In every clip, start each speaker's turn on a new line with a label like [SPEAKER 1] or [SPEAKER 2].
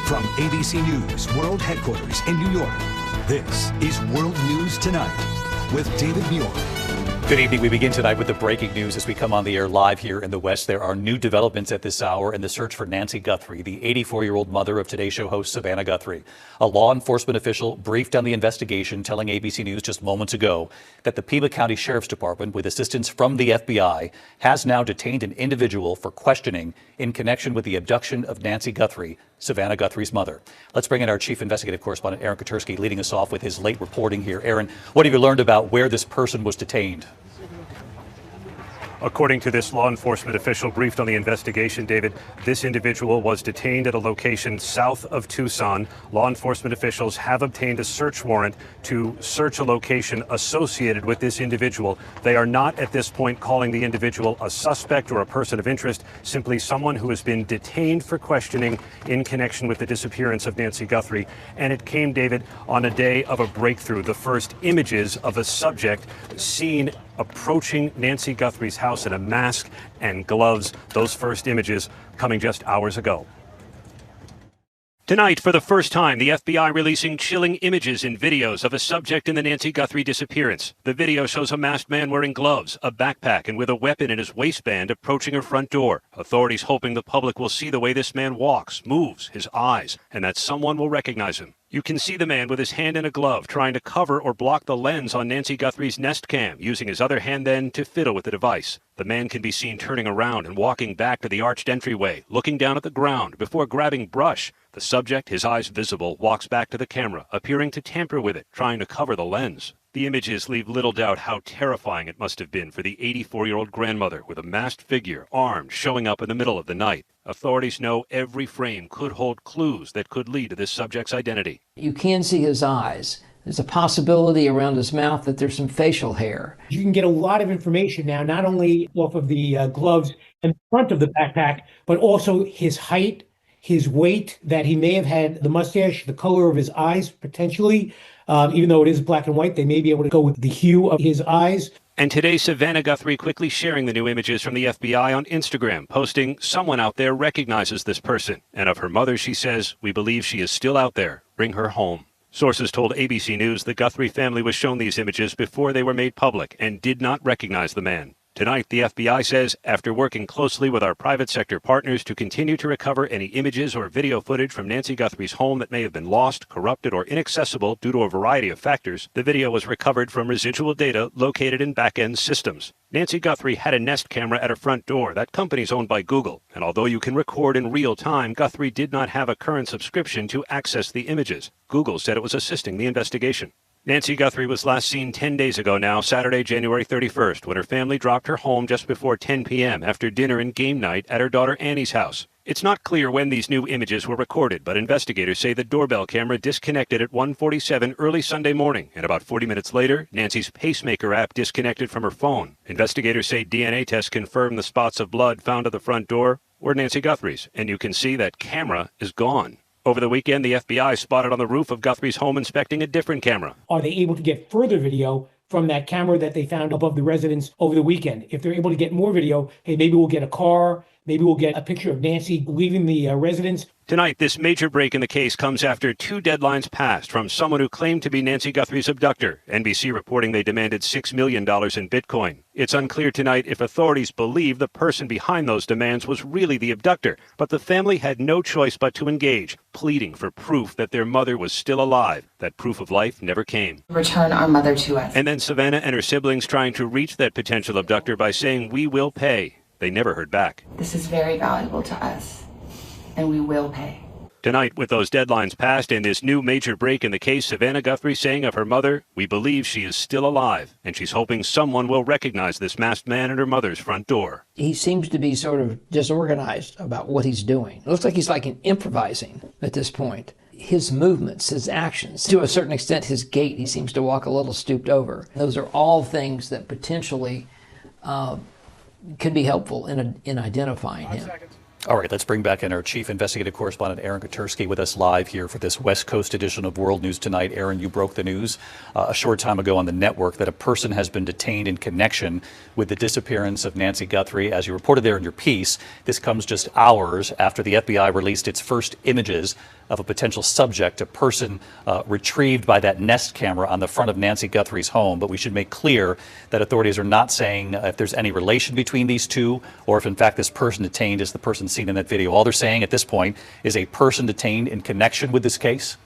[SPEAKER 1] From ABC News World Headquarters in New York, this is World News Tonight with David Muir.
[SPEAKER 2] Good evening. We begin tonight with the breaking news as we come on the air live here in the West. There are new developments at this hour in the search for Nancy Guthrie, the 84-year-old mother of Today Show host Savannah Guthrie. A law enforcement official briefed on the investigation, telling ABC News just moments ago that the Pima County Sheriff's Department, with assistance from the FBI, has now detained an individual for questioning in connection with the abduction of Nancy Guthrie, Savannah Guthrie's mother. Let's bring in our chief investigative correspondent, Aaron Katersky, leading us off with his late reporting here. Aaron, what have you learned about where this person was detained?
[SPEAKER 3] According to this law enforcement official briefed on the investigation, David, this individual was detained at a location south of Tucson. Law enforcement officials have obtained a search warrant to search a location associated with this individual. They are not at this point calling the individual a suspect or a person of interest, simply someone who has been detained for questioning in connection with the disappearance of Nancy Guthrie. And it came, David, on a day of a breakthrough. The first images of a subject seen approaching Nancy Guthrie's house in a mask and gloves. Those first images coming just hours ago. Tonight, for the first time, the FBI releasing chilling images and videos of a subject in the Nancy Guthrie disappearance. The video shows a masked man wearing gloves, a backpack, and with a weapon in his waistband approaching her front door. Authorities hoping the public will see the way this man walks, moves, his eyes, and that someone will recognize him. You can see the man with his hand in a glove trying to cover or block the lens on Nancy Guthrie's Nest Cam, using his other hand then to fiddle with the device. The man can be seen turning around and walking back to the arched entryway, looking down at the ground before grabbing brush. The subject, his eyes visible, walks back to the camera, appearing to tamper with it, trying to cover the lens. The images leave little doubt how terrifying it must have been for the 84-year-old grandmother with a masked figure, armed, showing up in the middle of the night. Authorities know every frame could hold clues that could lead to this subject's identity.
[SPEAKER 4] You can see his eyes. There's a possibility around his mouth that there's some facial hair.
[SPEAKER 5] You can get a lot of information now, not only off of the gloves and front of the backpack, but also his height, his weight, that he may have had the mustache, the color of his eyes, potentially. Even though it is black and white, they may be able to go with the hue of his eyes.
[SPEAKER 3] And today, Savannah Guthrie quickly sharing the new images from the FBI on Instagram, posting, "Someone out there recognizes this person." And of her mother, she says, "We believe she is still out there. Bring her home." Sources told ABC News the Guthrie family was shown these images before they were made public and did not recognize the man. Tonight, the FBI says, after working closely with our private sector partners to continue to recover any images or video footage from Nancy Guthrie's home that may have been lost, corrupted, or inaccessible due to a variety of factors, the video was recovered from residual data located in back-end systems. Nancy Guthrie had a Nest camera at her front door. That company's owned by Google. And although you can record in real time, Guthrie did not have a current subscription to access the images. Google said it was assisting the investigation. Nancy Guthrie was last seen 10 days ago now, Saturday, January 31st, when her family dropped her home just before 10 p.m. after dinner and game night at her daughter Annie's house. It's not clear when these new images were recorded, but investigators say the doorbell camera disconnected at 1:47 early Sunday morning, and about 40 minutes later, Nancy's pacemaker app disconnected from her phone. Investigators say DNA tests confirm the spots of blood found at the front door were Nancy Guthrie's, and you can see that camera is gone. Over the weekend, the FBI spotted on the roof of Guthrie's home inspecting a different camera.
[SPEAKER 5] Are they able to get further video from that camera that they found above the residence over the weekend? If they're able to get more video, hey, maybe we'll get a car, maybe we'll get a picture of Nancy leaving the residence.
[SPEAKER 3] Tonight, this major break in the case comes after 2 deadlines passed from someone who claimed to be Nancy Guthrie's abductor. NBC reporting they demanded $6 million in Bitcoin. It's unclear tonight if authorities believe the person behind those demands was really the abductor, but the family had no choice but to engage, pleading for proof that their mother was still alive. That proof of life never came.
[SPEAKER 6] Return our mother to us.
[SPEAKER 3] And then Savannah and her siblings trying to reach that potential abductor by saying, "We will pay." They never heard back.
[SPEAKER 6] This is very valuable to us, and we will pay.
[SPEAKER 3] Tonight, with those deadlines passed and this new major break in the case, Savannah Guthrie saying of her mother, "We believe she is still alive," and she's hoping someone will recognize this masked man at her mother's front door.
[SPEAKER 4] He seems to be sort of disorganized about what he's doing. It looks like he's improvising at this point. His movements, his actions, to a certain extent his gait, he seems to walk a little stooped over. Those are all things that potentially could be helpful in identifying him.
[SPEAKER 2] All right, let's bring back in our chief investigative correspondent, Aaron Guthrie, with us live here for this West Coast edition of World News Tonight. Aaron, you broke the news a short time ago on the network that a person has been detained in connection with the disappearance of Nancy Guthrie. As you reported there in your piece, this comes just hours after the FBI released its first images of a potential subject, a person retrieved by that Nest camera on the front of Nancy Guthrie's home. But we should make clear that authorities are not saying if there's any relation between these two, or if in fact this person detained is the person seen in that video. All they're saying at this point is a person detained in connection with this case.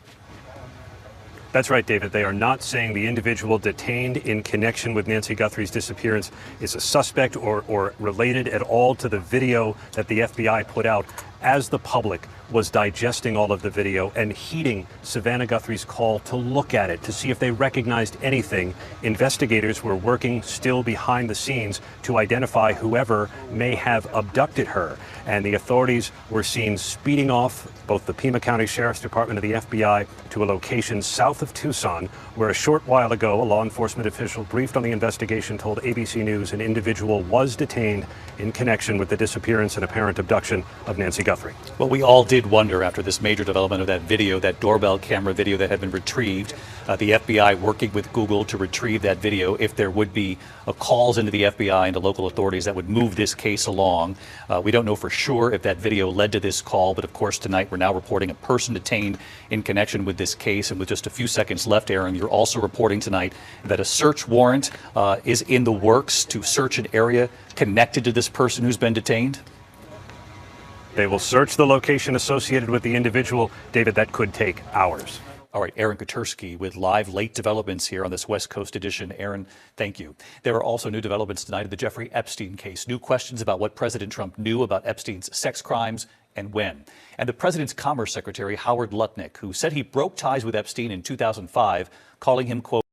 [SPEAKER 3] That's right, David. They are not saying the individual detained in connection with Nancy Guthrie's disappearance is a suspect or related at all to the video that the FBI put out as the public was digesting all of the video and heeding Savannah Guthrie's call to look at it to see if they recognized anything. Investigators were working still behind the scenes to identify whoever may have abducted her. And the authorities were seen speeding off, both the Pima County Sheriff's Department and the FBI, to a location south of Tucson, where a short while ago a law enforcement official briefed on the investigation told ABC News an individual was detained in connection with the disappearance and apparent abduction of Nancy Guthrie.
[SPEAKER 2] Well, we all did wonder after this major development of that video, that doorbell camera video that had been retrieved, the FBI working with Google to retrieve that video, if there would be calls into the FBI and to local authorities that would move this case along. We don't know for sure if that video led to this call, but of course tonight we're now reporting a person detained in connection with this case. And with just a few seconds left, Aaron, you're also reporting tonight that a search warrant is in the works to search an area connected to this person who's been detained.
[SPEAKER 3] They will search the location associated with the individual. David, that could take hours.
[SPEAKER 2] All right, Aaron Guthrie with live late developments here on this West Coast edition. Aaron, thank you. There are also new developments tonight in the Jeffrey Epstein case. New questions about what President Trump knew about Epstein's sex crimes and when. And the president's Commerce Secretary, Howard Lutnick, who said he broke ties with Epstein in 2005, calling him, quote,